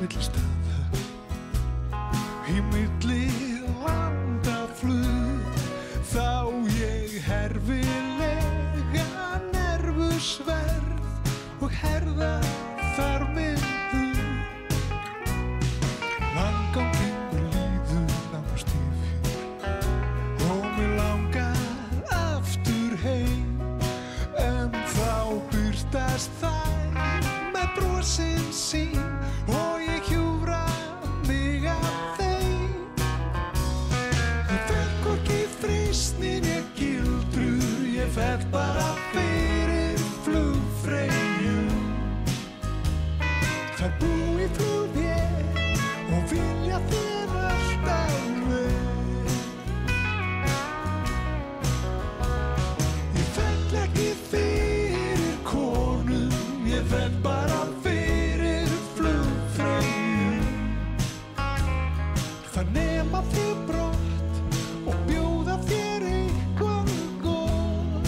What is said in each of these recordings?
milli staða, í milli landaflug, þá ég herfilega nervusverð og herða þar minn hug. Landganginn líður nánast yfir og mig langar aftur heim, en þá birtast þær með brosin sín og ég hjúfra mig að þeim. Ég fer hvorki freistni né gildru, ég fell bara fyrir flugfreyjum. Þær búa í flugvél og vilja þér alltaf vel. Ég fell ekki fyrir konum, ég fell bara fyrir flugfreyjum. Það nema þig brott og bjóða þér eitthvað gott.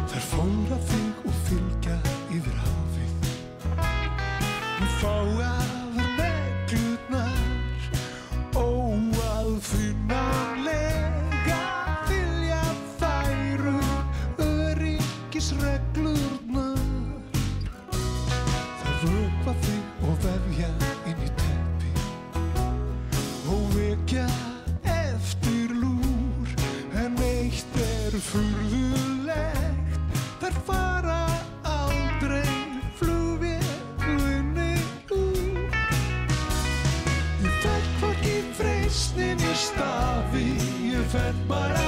Þær fóra þig og fylgja yfir hafið, með fáaðar neglurnar, óaðfinnanlega vilja þær öryggisreglurnar. Þær vökva þig og vefja inn í teppi og vekja eftir lúr, en eitt furðulegt, þær fara aldrei flugvélinni úr. Ég fell hvorki freistni né stafi, ég fell bara